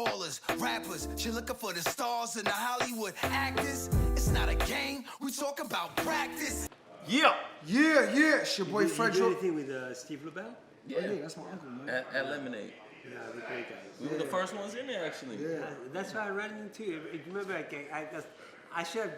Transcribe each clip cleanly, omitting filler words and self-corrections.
ballers, rappers. She looking for the stars and the Hollywood actors. It's not a game, we talk about practice. Yeah. It's your boy You do Fredro. anything with Steve LaBelle? Yeah, that's my uncle, man. At Lemonade. Yeah, the great guy. We were the first ones in there, actually. Yeah. That's why I ran into you. Remember, I should have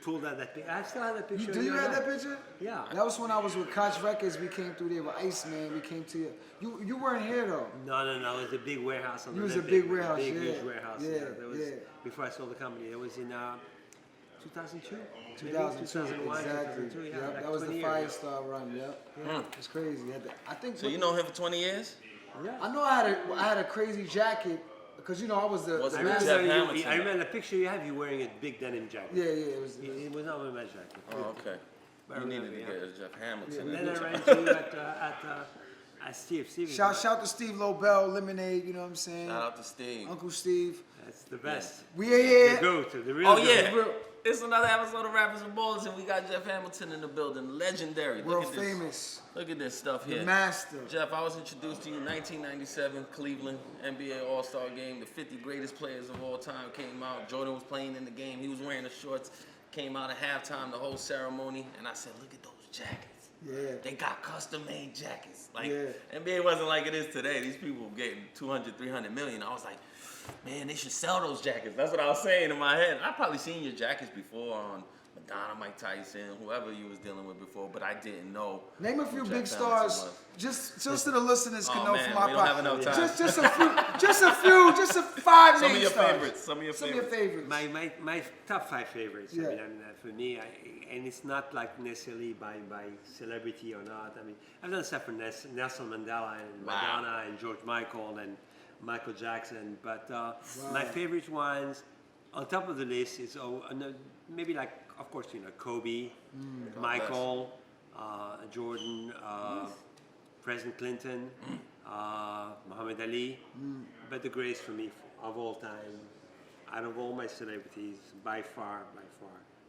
pulled out that picture. I still have that picture. Do you have that picture? Yeah. That was when I was with Koch Records. We came through there with Iceman. We came to you weren't here though. No. It was a big warehouse on You the was a Olympic. big warehouse, Big, yeah. huge warehouse. Yeah, That was before I sold the company. It was in 2002? 2002, 2001, exactly. 2002, yeah, Yep, like that was 20 the years. Firestar run. Yep. It's crazy. I think. So you know him for 20 years? Yeah. I know I had a crazy jacket because I was the. Was it I Jeff remember, Hamilton? I remember the picture you have you wearing a big denim jacket. Yeah, it was. It was not my jacket. Oh, okay. But I You needed remember, to yeah. get Jeff Hamilton. And then I ran into you at Steve. Steve is Shout to Steve Lobel, Lemonade. You know what I'm saying? Shout out to Steve. Uncle Steve. That's the best. We The go-to, the real Oh, go-to. yeah. It's another episode of Rappers and Ballers, and we got Jeff Hamilton in the building. Legendary. World Look at this. famous. Look at this stuff The here. master. Jeff, I was introduced to you in 1997, Cleveland, NBA All-Star Game. The 50 greatest players of all time came out. Jordan was playing in the game. He was wearing the shorts. Came out at halftime, the whole ceremony. And I said, look at those jackets. Yeah. They got custom-made jackets. Like, Yeah. NBA wasn't like it is today. These people were getting 200, 300 million. I was like, man, they should sell those jackets. That's what I was saying in my head. I probably seen your jackets before on Madonna, Mike Tyson, whoever you was dealing with before, but I didn't know. Name a who few Jeff big Hamilton stars, was. just so the listeners can Oh, know man, from our we don't have enough time. Just a few, just a five Some of main your stars. favorites. Some of your favorites. My top 5 favorites. Yeah. For me, and it's not like necessarily by celebrity or not. I mean, I've done stuff for Nelson Mandela and Wow. Madonna and George Michael and Michael Jackson. But my favorite ones, on top of the list, is maybe like, of course, Kobe, Michael, Jordan, President Clinton, Muhammad Ali. But the greatest for me of all time, out of all my celebrities, by far,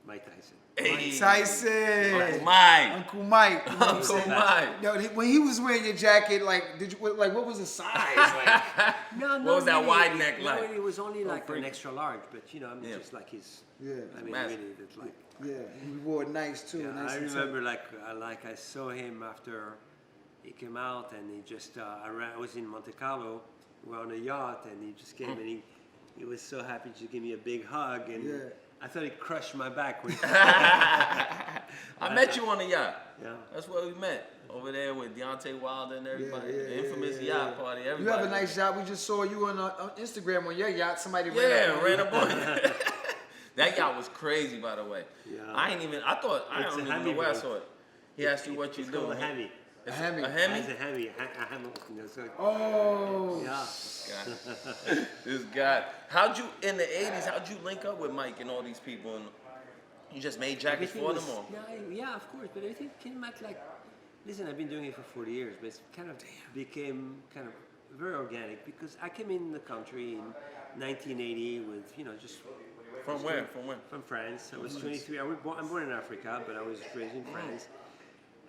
Mike Tyson. Hey, Tyson. Uncle Mike. Uncle Mike. You know what I'm Uncle saying? Mike. Yo, when he was wearing your jacket, what was the size? Like, No, What was that wide neck no, like? it was only like freak. an extra large, but I mean, Yeah. just like his. yeah, I mean, massive. really, it's like. yeah. He wore it nice too. Yeah, nice I and tight. remember like I saw him after he came out, and he just I was in Monte Carlo, we were on a yacht, and he just came and he was so happy to give me a big hug, and Yeah. I thought he crushed my back. When I met you on the yacht. Yeah. That's where we met. Over there with Deontay Wilder and everybody. Yeah, The infamous yeah, yacht yeah. party. You Everybody. have a nice yacht. We just saw you on Instagram on your yacht. Somebody Yeah, ran up. up on you. That yacht was crazy, by the way. Yeah. I It's don't a even Hemi, know where I bro. saw it. He asked you what you it's do. called a Hemi. A Hemi. A Hemi? It's a Hemi. A Hamilton. So, Oh. yeah. God. This guy. How'd you, in the 80s, how'd you link up with Mike and all these people? And you just made jackets Everything for was- them? Or? Yeah, of course. But everything came back like, listen, I've been doing it for 40 years, but it's kind of became kind of very organic because I came in the country in 1980 with, just. From where? From where? From France. I was 23. I'm born in Africa, but I was raised in France.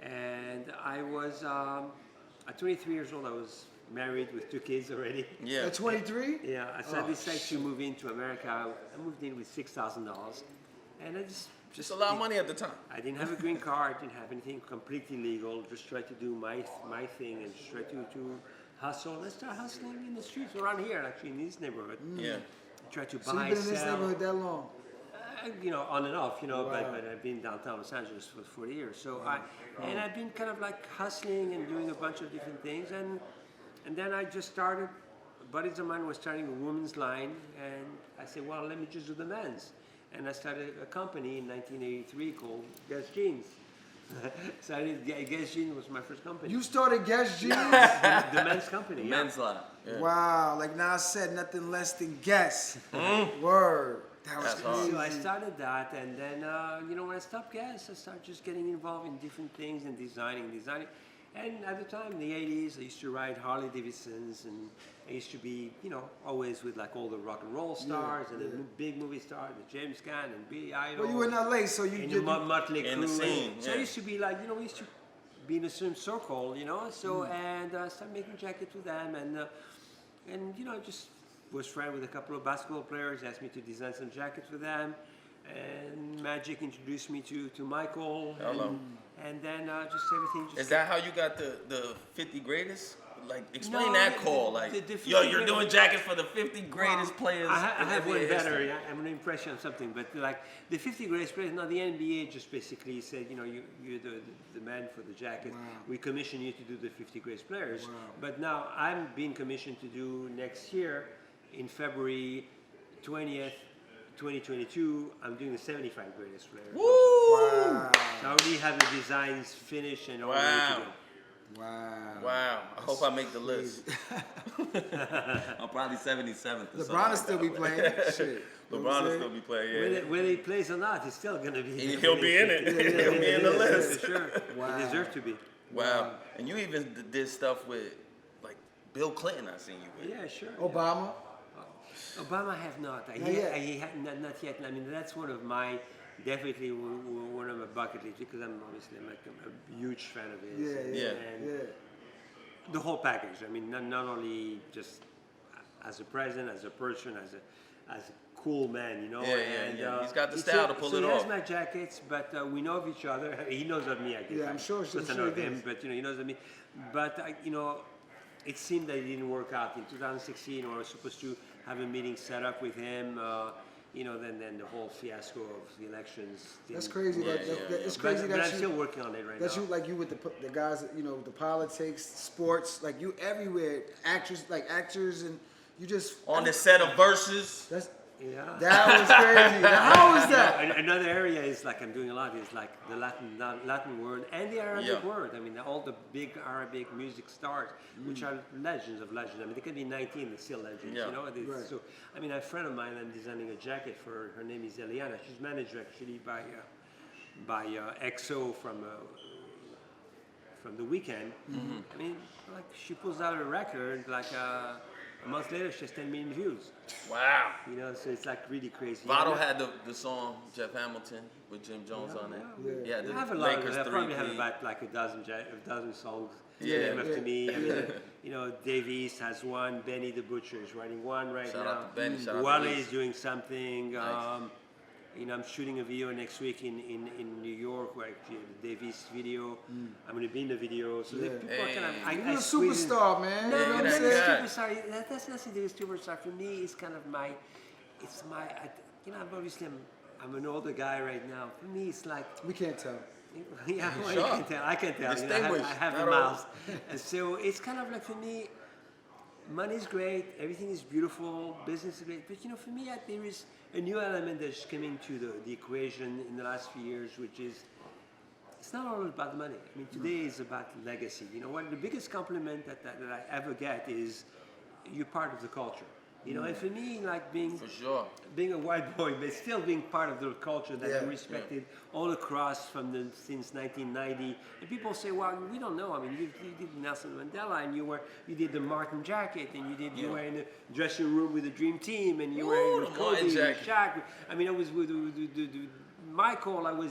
And I was, at 23 years old, I was married with 2 kids already. Yeah. At 23? Yeah, so Oh, I decided to move into America. I moved in with $6,000, and I Just a lot of money at the time. I didn't have a green card, didn't have anything completely legal. Just tried to do my thing and just tried to hustle. Let's start hustling in the streets around here, actually in this neighborhood. Yeah. Try to So buy, you've been in this sell. neighborhood that long? On and off, Wow. but I've been downtown Los Angeles for 40 years. So and I've been kind of like hustling and doing a bunch of different things, and then I just started. Buddies of mine were starting a women's line, and I said, well, let me just do the men's, and I started a company in 1983 called Guess Jeans. So Guess Jeans was my first company. You started Guess Jeans? the men's company. Yeah. Men's line. Yeah. Wow, like Nas said, nothing less than Guess. Word. That was That's hard. crazy. So I started that, and then when I stopped Guess, I started just getting involved in different things and designing. And at the time, in the 80s, I used to ride Harley Davidsons, and I used to be, always with like all the rock and roll stars and the big movie stars, the James Caan and Billy Idol. Well, you were in LA, so you and did. the Motley Crue. In the scene, So I yeah. used to be like, we used to be in the same circle, So and I started making jackets with them, and just was friends with a couple of basketball players, asked me to design some jackets for them. And Magic introduced me to Michael. Hello. And then just everything just... Is that how you got the 50 greatest? Like, explain No, that call. Like, the 50 yo, you're greatest- doing jackets for the 50 greatest players. I have in one NBA better. history. Yeah? I'm going to impress you on something, but like the 50 greatest players. Now the NBA just basically said, you know, you're the man for the jacket. Wow. We commission you to do the 50 greatest players. Wow. But now I'm being commissioned to do next year, in February 20th, 2022. I'm doing the 75 greatest players. Woo! Wow. So I already have the designs finished and all ready to Wow. go. Wow. Wow. I hope I make the list. I'm probably 77th. or something LeBron will like still that. be playing. Shit. You know what LeBron I'm will saying? still be playing. Yeah. Whether he plays or not, he's still going to be. He'll be in it. He'll be in the list. For sure. Wow. He deserves to be. Wow. And you even did stuff with, like, Bill Clinton, I seen you with. Yeah, sure. Obama. Obama I have not. Not yet. Not yet. I mean, that's one of my, definitely one of my bucket lists because I'm obviously like a huge fan of his. Yeah, yeah, And yeah. the whole package. I mean, not only just as a president, as a person, as a cool man, you know. Yeah, yeah, and, yeah. He's got the it's style to pull so it he off. has my jackets, but we know of each other. He knows of me, I guess. Yeah, I'm sure- Because I I'm know sure of he him, does. but you know, he knows of me. But you know, it seemed that it didn't work out in 2016. I was supposed to have a meeting set up with him. You know, then the whole fiasco of the elections. That's didn't crazy. work. It's But, crazy but that I'm you. still working on it right That now. you like you with the guys, you know, the politics, sports, like you everywhere, actors, and you just On the set of Versus. That's Yeah. that was crazy. Now, how was that? Another area is like I'm doing a lot is like the Latin world and the Arabic Yeah. world. I mean, all the big Arabic music stars, which are legends of legends. I mean, they can be 19, they're still legends. Yeah. You know. Right. So, I mean, a friend of mine, I'm designing a jacket for. Her name is Eliana. She's managed actually by EXO from The Weeknd. I mean, like she pulls out a record like. A month later, she has 10 million views. Wow. You know, so it's like really crazy. Votto And- had the song Jeff Hamilton with Jim Jones on it. Yeah. Yeah, the I have a lot Lakers of, I probably have 3-peat. about like a dozen songs Yeah. named after Yeah. me. I mean, you know, Dave East has one. Benny the Butcher is writing one right Shout now. out to Benny, shout out to Wale East. is doing something. Nice. You know, I'm shooting a video next week in New York, where actually the Dave East video. I'm going to be in the video. So the people are kind of. Hey. You're a squeeze in- superstar, man. No, You know no, what I'm that no, saying? guy. superstar. That's nothing to do with superstar. For me, it's kind of my. It's my. You know, I'm an older guy right now. For me, it's like. We can't tell. Yeah, well, Sure. you can tell. I can tell. You know, Distinguished, I have the not old. miles. And so it's kind of like for me, money's great, everything is beautiful, business is great. But you know, for me, there is a new element that's coming to the equation in the last few years, which is it's not all about money. I mean, today is about legacy. You know, one of the biggest compliment that I ever get is you're part of the culture. You know, and for me, like For sure. being a white boy, but still being part of the culture that Yeah, I'm respected all across since 1990. And people say, "Well, we don't know. I mean, you did Nelson Mandela, and you did the Martin jacket, and you were in the dressing room with the Dream Team, and you were Ooh, with the Kobe, Martin with jacket. Shaq. I mean, I was with Michael. I was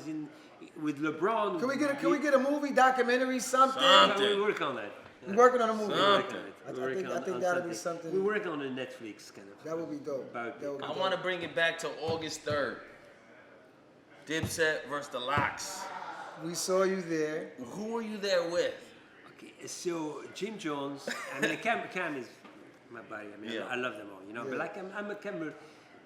with LeBron. Can we get a movie, documentary, something? Something. We work on that. We're working on a movie. Something. I think that'll be something. We work on a Netflix kind of. That would be dope. About That would be I dope. want to bring it back to August 3rd. Dipset versus the Locks. We saw you there. Who were you there with? Okay, so Jim Jones, I mean, Cam is my buddy. I mean, Yeah. I love them all, you know. Yeah. But like, I'm a Cam,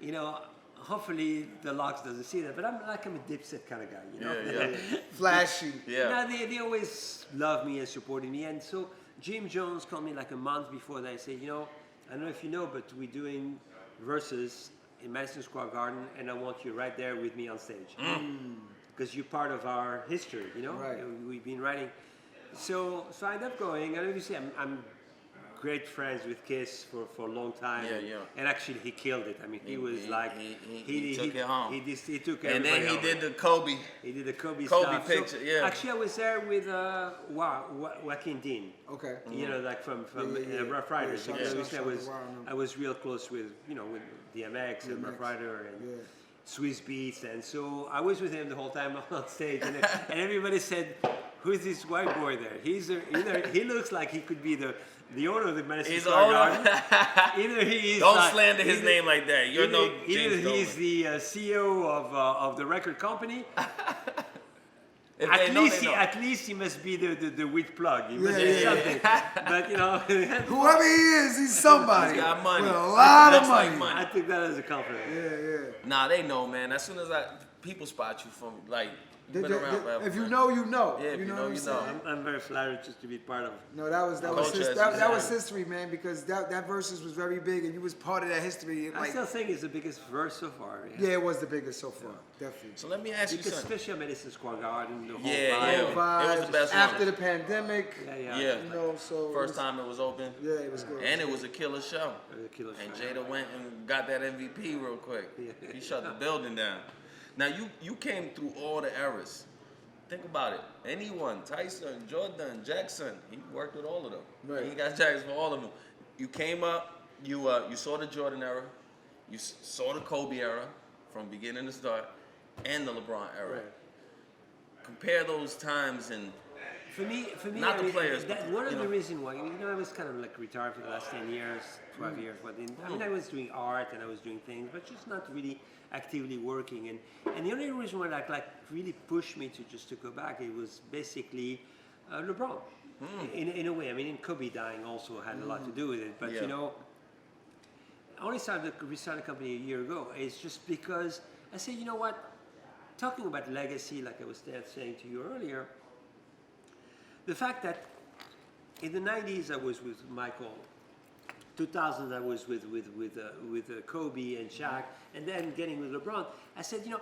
you know. Hopefully, the Locks doesn't see that. But I'm a Dipset kind of guy, you know. Yeah, yeah. Flashy. Yeah. No, they always love me and supported me. And so Jim Jones called me like a month before that. I said, you know, I don't know if you know, but we're doing Versus in Madison Square Garden, and I want you right there with me on stage. Because you're part of our history, you know? Right. We've been writing. So I ended up going, and obviously I'm great friends with Kiss for a long time. Yeah, yeah. And actually, he killed it. I mean, he was like... he took it home. He took And then everybody he home. did the Kobe. He did the Kobe Kobe stuff. picture, yeah. Actually, I was there with Joaquin Dean. Okay. You know, like from Yeah. Rough Riders. Yeah, Because shout obviously out to Wild. I was real close with with DMX and Rough DMX. Rider and Yeah. Swiss Beats, and so I was with him the whole time on stage, and everybody said, who's this white boy there? He looks like he could be the owner of the Madison He's Square the owner. Garden. Either he is. Don't slander his name like that. You're no Either James he's Dolan. the CEO of the record company. If they know, they know. At least he must be the wheat plug. He must Yeah, be yeah, something. But you know, Whoever he is, he's somebody. He's got money. With a lot of Looks like money. I took that as a compliment. Yeah. Nah, they know, man. As soon as people spot you from like you've been around forever. If you man. know, you know. Yeah, if you know, what I'm you saying? know. I'm very flattered just to be part of. No, that was Culture, as that you was said. history, man. Because that versus was very big, and you was part of that history. I Like, still think it's the biggest verse so far. yeah, it was the biggest so far, definitely. So let me ask you Because something. especially at Madison Square Garden, the whole Yeah, vibe. yeah. It was the best After one. the pandemic, Yeah. Yeah. you know, so First time it was open. Yeah, it was good. And it was a killer show. It was a killer And show. Jada went and got that MVP real quick. Yeah. He shut the building down. Now you came through all the eras. Think about it. Anyone, Tyson, Jordan, Jackson, he worked with all of them. Right. He got jackets for all of them. You came up, you saw the Jordan era, you saw the Kobe era from beginning to start, and the LeBron era. Right. Compare those times and For me, Not I the mean, players, That, but, one of you the know. reasons why, I was kind of like retired for the last 10 years, 12 years. But I was doing art and I was doing things, but just not really actively working. And the only reason why like really pushed me to go back, it was basically LeBron. In a way, I mean, Kobe dying also had a lot to do with it. But Yeah. you know, I only restarted the company a year ago. It's just because I said, you know what? Talking about legacy, like I was saying to you earlier, the fact that in the 90s I was with Michael, 2000 I was with Kobe and Shaq, and then getting with LeBron, I said, you know,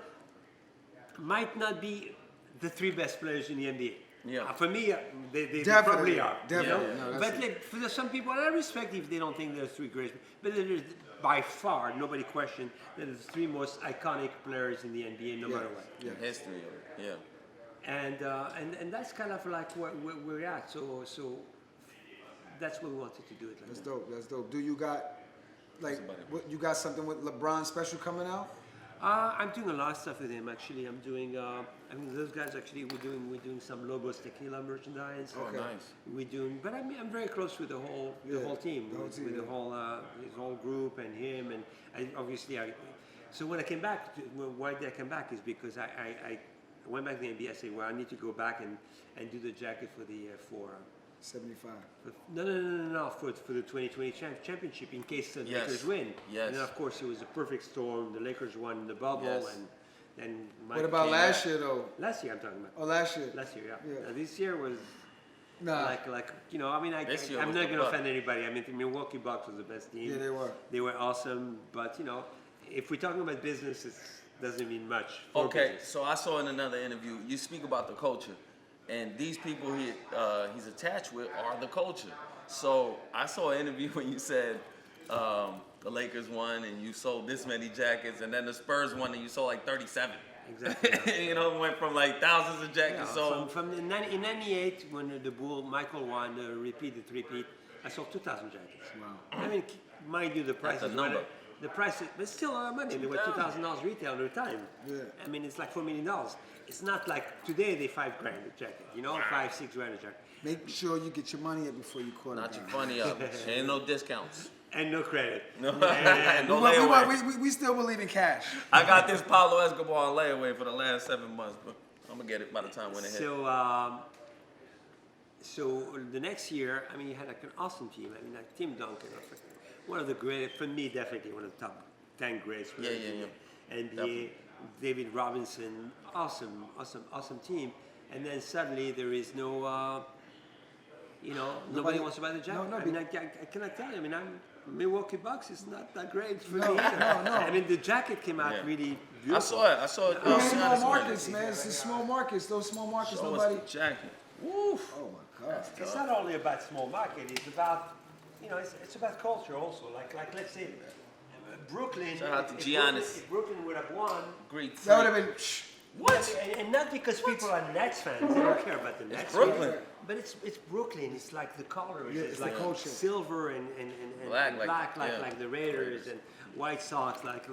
might not be the three best players in the NBA. Yeah. For me, they Definitely, probably are. definitely. You know? No, that's But like, for some people, and I respect if they don't think they're three great, but there's by far nobody questioned that they're the three most iconic players in the NBA, no matter what. Yeah. history of it. Yeah. And that's kind of like where we're at. So that's what we wanted to do it like That's that. dope. That's dope. Do you got like Somebody. what you got something with LeBron special coming out? I'm doing a lot of stuff with him actually. I'm doing. I mean, those guys actually. We're doing some Lobos Tequila merchandise. Oh, Okay. nice. We're doing, but I'm very close with the whole Yeah, team, the whole with, team, with yeah. the whole his whole group and him and obviously I. So when I came back, why did I come back is because I went back to the NBA. I said, well, I need to go back and do the jacket for the 75. No, for the 2020 championship in case the Yes. Lakers win. Yes. And then of course it was a perfect storm. The Lakers won in the bubble Yes. and then What about last back. year though? last year I'm talking about. Oh, last year. Last year, yeah. Yeah. This year was Nah. like you know, I mean, This year I'm was not the going to Bucks. offend anybody. I mean, the Milwaukee Bucks was the best team. Yeah, they were. They were awesome, but you know, if we're talking about business, it doesn't mean much. for Okay, business. so I saw in another interview you speak about the culture, and these people he's attached with are the culture. So I saw an interview when you said the Lakers won and you sold this many jackets, and then the Spurs won and you sold like 37. Exactly. You know, went from like thousands of Yeah, jackets sold. from in '98 when the Bull Michael won the repeat, I sold 2,000 jackets. Wow. I mean, mind you, the price That's a number. The price, but it's still a lot of money. They were $2,000 retail at the time. Yeah. I mean, it's like $4 million. It's not like today they $5,000 a jacket. You know, $5-6 grand a jacket, Make sure you get your money up before you call Not it. your funny up. Ain't no discounts. and no credit. No, And- no layaway. We still believe in cash. I got this Pablo Escobar on layaway for the last 7 months, but I'm gonna get it by the time when it hits. So the next year, I mean, you had like an awesome team. I mean, like Tim Duncan, one of the greatest, for me, definitely one of the top 10 greats. Yeah. NBA, Definitely. David Robinson, awesome team. And then suddenly there is no, nobody wants to buy the jacket. No, I mean, I cannot tell you. I mean, Milwaukee Bucks is not that great for No, me either. no. I mean, the jacket came out Yeah. really I beautiful. saw it. I saw it. Those small Honestly. markets, man. It's the small markets. Those small markets, Show us nobody. the jacket. Woo. Oh my God. It's not only about small market. It's about, it's about culture also. Like let's say, Brooklyn. Shout out to if Giannis. Brooklyn would have won. Great. That would have been. What? And not because people are Nets fans. They don't care about the Nets. Brooklyn. But it's Brooklyn. It's like the colors. Yeah, it's it's like the culture. silver and Black, black, like the Raiders, and White Sox like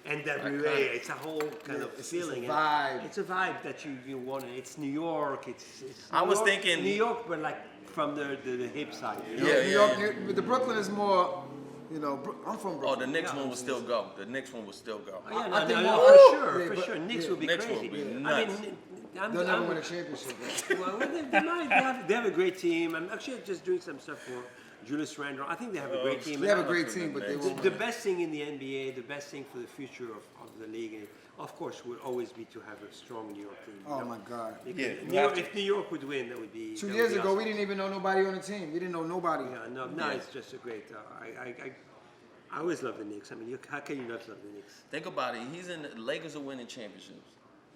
NWA. It's a whole kind of it's a feeling. and vibe. It's a vibe that you want. It's New York. It's I New was York- thinking- New York, but like from the hip side. You know? Yeah, New York, but the Brooklyn is more, you know, I'm from Brooklyn. Oh, the Knicks one will still go. The Knicks one will still go. Oh, yeah, I think no, more- for sure, Yeah, for but- sure. Knicks yeah. will be Knicks will crazy. be I nuts. mean, I'm, They'll never I'm- win a championship. Bro. Well, they have a great team. I'm actually just doing some stuff for Julius Randle. I think they have a great team. They have a And great team, but they The- won't. the best thing in the NBA, the best thing for the future of the league, of course, would always be to have a strong New York team. you Oh know? my God. Because Yeah, you New York, have to. if New York would win, that would be. 2 that would years be ago, awesome. we didn't even know nobody on the team. We didn't know nobody. Yeah, no, it's just a great. I always love the Knicks. I mean, how can you not love the Knicks? Think about it. He's in the Lakers are winning championships.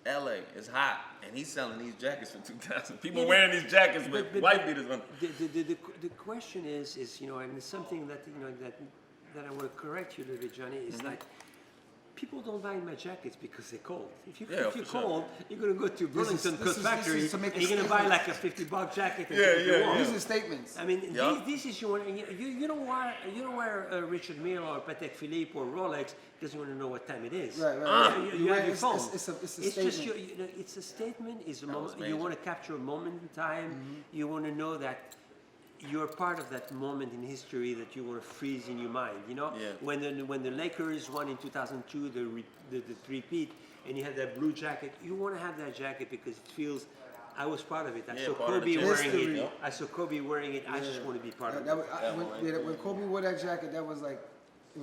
LA is hot, and he's selling these jackets for 2,000. People Yeah, wearing these jackets with But- white beaters on. The question is and it's something that that I will correct you a little bit, Johnny. Is Mm-hmm. like people don't buy my jackets because they're cold. If Yeah, if you're for sure. cold, you're gonna go to Burlington this Coat is Factory to make and a you're gonna buy statement. like a $50 jacket and Yeah, take it to yeah, work. These are statements. I mean, Yeah. this is you don't wear Richard Mille or Patek Philippe or Rolex because you want to know what time it is. Right, right. You, You have wear- your phone. it's a just statement. it's a statement. It's a was moment. You major. want to capture a moment in time. Mm-hmm. You want to know that you're part of that moment in history that you want to freeze in your mind. You know, Yeah. when the Lakers won in 2002 the three-peat, and you had that blue jacket, you want to have that jacket because it feels. I was part of it. I Yeah, saw part of the Kobe wearing history. it. Yeah. I saw Kobe wearing it. I just want to be part of That it. was, when Kobe wore that jacket, that was like, it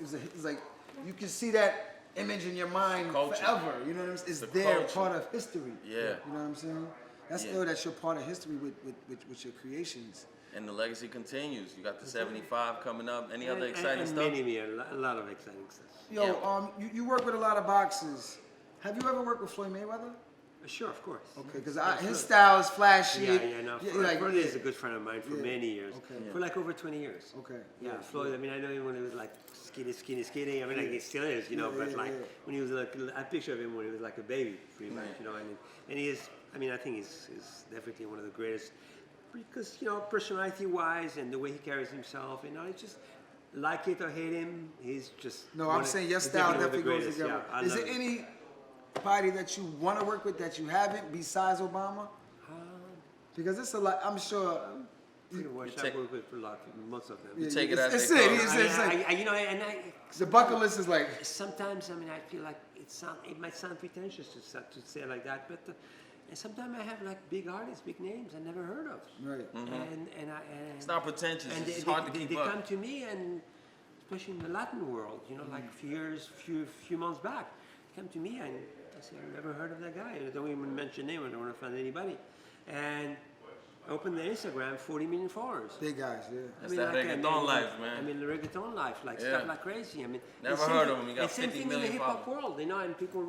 was like, you can see that image in your mind Culture. forever. You know what I'm saying? It's The there, culture. part of history. Yeah. You know what I'm saying? That's Yeah. still that you're part of history with your creations. And the legacy continues. You got the 75 coming up. Any other And- exciting and stuff? Many, a lot of exciting stuff. Yo, Yeah. you work with a lot of boxers. Have you ever worked with Floyd Mayweather? Sure, of course. Okay, because his Absolutely. style is flashy. Yeah, no. Floyd is a yeah. good friend of mine for Yeah. many years. Okay. For like over 20 years. Okay. Yeah, Floyd. I mean, I know him when he was like skinny. I mean, like he still is, you know. Yeah, but yeah, like yeah. when he was like, I picture of him when he was like a baby, pretty much, you know. And he is. I mean, I think he's definitely one of the greatest because personality-wise and the way he carries himself. You know, it's just like it or hate him, he's just. No, I'm saying your he's style one of the definitely goes greatest. together. Yeah, I Is love there it. anybody that you want to work with that you haven't besides Obama? Because it's a lot. I'm sure. Pretty much, take- I work with a lot, most of them. Yeah, take it it's- as it's they it. come. It's like you know, and the bucket list is like. sometimes I mean I feel like it might sound pretentious to say it like that, but and sometimes I have like big artists, big names I never heard of, Right. and It's not pretentious. and It's hard to keep they up. come to me, and especially in the Latin world, you know, like a few months back, they come to me and I say I've never heard of that guy. I don't even mention name. I don't want to offend anybody, and I open their Instagram, 40 million followers. Big guys, yeah. That's that reggaeton life, man. I mean, the reggaeton life, like Yeah. stuff like crazy. I mean, Never the same heard thing- of him. He got and same 50 thing in the million hip hop followers. world, you know, and people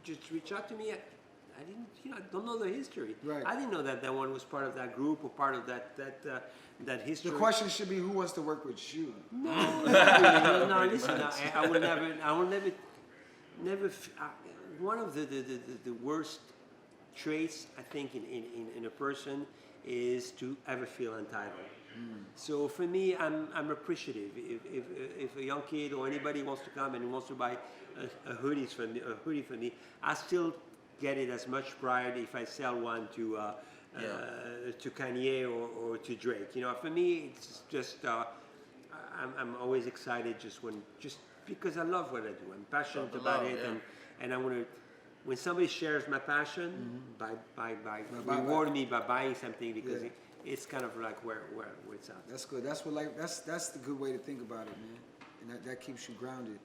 just reach out to me. I didn't, I don't know the history. Right. I didn't know that one was part of that group or part of that history. The question should be, who wants to work with you? No, not really. No, Pretty listen, much. I will never. One of the worst traits I think in a person is to ever feel entitled. So for me, I'm appreciative. If a young kid or anybody wants to come and wants to buy a hoodie for me, I still get it as much pride if I sell one to Kanye or to Drake. You know, for me, it's just I'm always excited just because I love what I do. I'm passionate Love the about love, it, yeah. and I want to. When somebody shares my passion by reward me by buying something because Yeah. it's kind of like where it's at. That's good. That's what like that's the good way to think about it, man. And that keeps you grounded.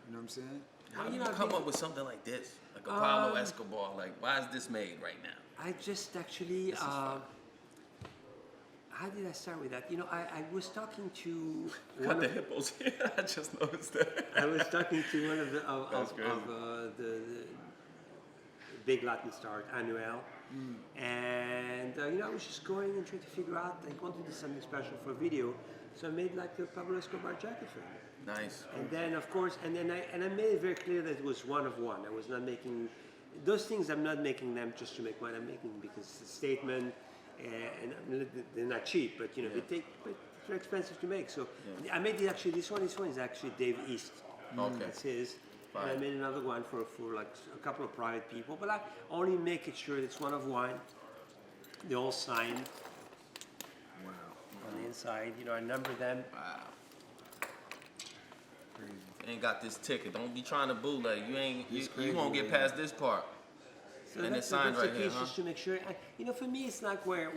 You know what I'm saying? How Well, do you you know, I come think- up with something like this? Like a Pablo Escobar? Like, why is this made right now? I just actually. How did I start with that? You know, I was talking to Got one the of, hippos here. I just noticed that. I was talking to one of the That's crazy. the big Latin stars, Anuel, and you know I was just going and trying to figure out. I wanted to do something special for video, so I made like a Pablo Escobar jacket for him. Nice. And then of course, and I made it very clear that it was one of one. I was not making those things I'm not making them just to make money. I'm making because it's a statement, and they're not cheap, but you know but they're expensive to make. So I made it actually. This one is actually Dave East. Okay. That's his. Fine. And I made another one for like a couple of private people, but I only make it sure it's one of wine. They all signed. On the inside, you know, I number them. Wow. Ain't got this ticket. Don't be trying to bootleg. You won't get past this part. So And that's, it's signed that's right the here, case, huh? just to make sure. You know, for me, it's like where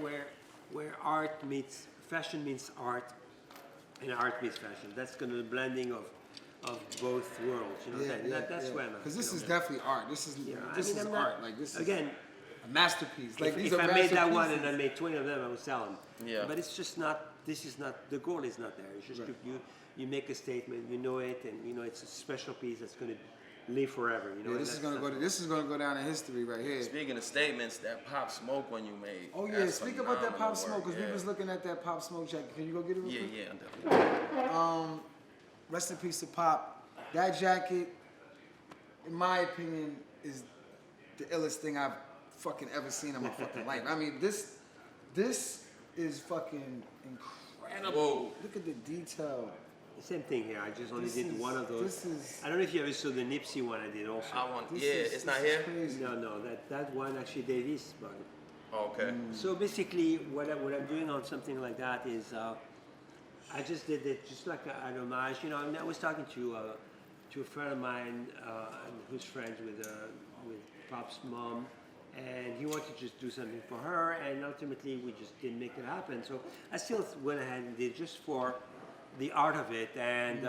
art meets fashion meets art, and art meets fashion. That's kind of the blending of both worlds. You know, that's where I'm at. Because this you is know. definitely art. This is I'm not- art. Like this again. is a masterpiece. Like If these I are made that one and I masterpieces. made 20 of them, I would sell them. Yeah. But it's just not. This is not. The goal is not there. It's just you make a statement. You know it, and you know it's a special piece that's going to live forever. You know. Yeah, and this is gonna that's- go. This is gonna go down in history right here. Speaking of statements, that Pop Smoke one you made. Oh yeah, that's speak about that phenomenal Pop Smoke work, because we yeah. was looking at that Pop Smoke jacket. Can you go get it real quick? Yeah, definitely. Rest in peace to Pop. That jacket, in my opinion, is the illest thing I've fucking ever seen in my fucking life. I mean, this is fucking incredible. Whoa. Look at the detail. Same thing here. I just only This did is- one of those. this is- I don't know if you ever saw the Nipsey one I did also. I want. This Yeah, is- it's not this is here. crazy. No, that one actually Davis bought it. Oh, okay. So basically, what I'm doing on something like that is, I just did it just like an homage. You know, I mean, I was talking to a friend of mine who's friends with Pop's mom, and he wanted to just do something for her, and ultimately we just didn't make it happen. So I still went ahead and did just for the art of it, and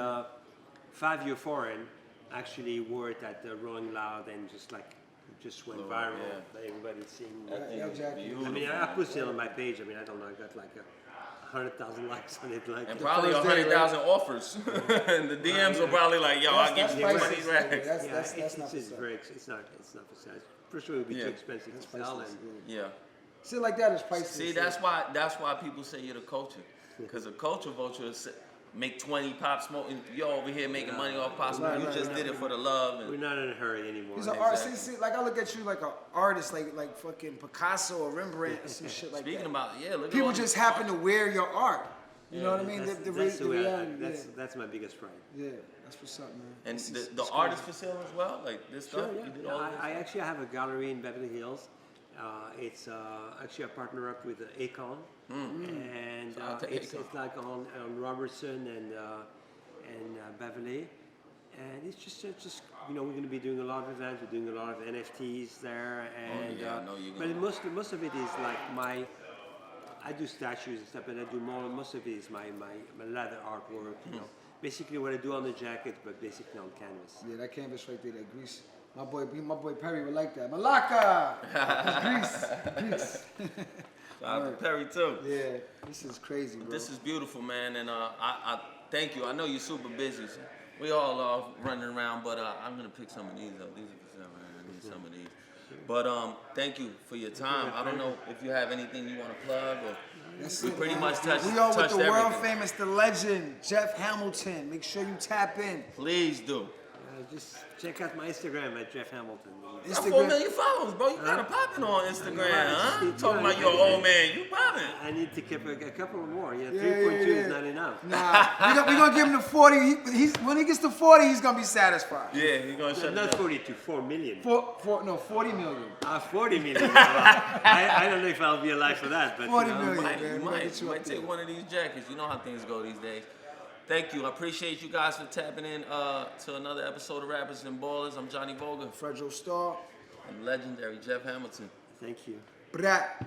5 Year Foreign actually wore it at the Rolling Loud and just went Blew up, viral. yeah. Everybody's seeing. That thing Yeah, is jacket. beautiful. I mean, I posted it on my page. I mean, I don't know, I got like 100,000 likes on it. Like, And probably first day, 100,000 offers. And the DMs will probably like, yo, I'll give you That's 20 priceless. racks. That's yeah, not it's for sale. very, it's not for sale. First of all, it would be Yeah. too expensive to sell. Priceless, And yeah. Yeah. Shit like that is priceless. See, that's why people say you're the culture. Because a culture vulture is make 20 Pop Smoke, and you're over here making money off Pop Smoke. You right, just right. did it for the love. we're And not in a hurry anymore. He's an Exactly. artist. See, like I look at you like an artist, like fucking Picasso or Rembrandt or some shit like speaking that. about, yeah, look at People all just these happen to wear your art. You know what I mean? That's, The that's the way reality, that's my biggest pride. yeah, that's what's up, man. And This the is- the it's artist for sale as well? Like this stuff? Sure, yeah. You did Yeah, all this? I actually have a gallery in Beverly Hills. It's actually I partner up with Akon, and Shout out to it's Akon. like on Robertson and Beverly, and it's just you know we're going to be doing a lot of events. We're doing a lot of NFTs there, and yeah, I know you're but gonna- most of it is like I do statues and stuff, but I do most of it is my leather artwork. You know, basically what I do on the jacket, but basically on canvas. Yeah, that canvas right there, that grease. My boy Perry would like that. Malaka! Grease. Shout out to Perry too. Yeah, this is crazy, bro. This is beautiful, man, and I thank you. I know you're super busy. So we all are running around, but I'm gonna pick some of these up. These are for sale, man. I need some of these. But thank you for your time. I don't know if you have anything you want to plug, or That's we it, pretty man. much touched We are with touched the world everything. famous, the legend, Jeff Hamilton. Make sure you tap in. Please do. Just check out my Instagram at Jeff Hamilton. You got 4 million followers, bro. You kinda popping on Instagram, huh? Talking about your old man. You popping. I need to keep a couple more. Yeah, Yeah, 3.2 yeah, is yeah. not enough. Nah, we're gonna give him the 40. When he gets to 40, he's gonna be satisfied. Yeah, he's gonna shut it Not down. 42, 4 million. 40 million. 40 million. I don't know if I'll be alive for that, but 40 you know, million. Might, man. you We're gonna might, get you you up might take there. one of these jackets. You know how things go these days. Thank you. I appreciate you guys for tapping in to another episode of Rappers and Ballers. I'm Johnny Vogel Fredro Starr. and legendary Jeff Hamilton. Thank you. Brat.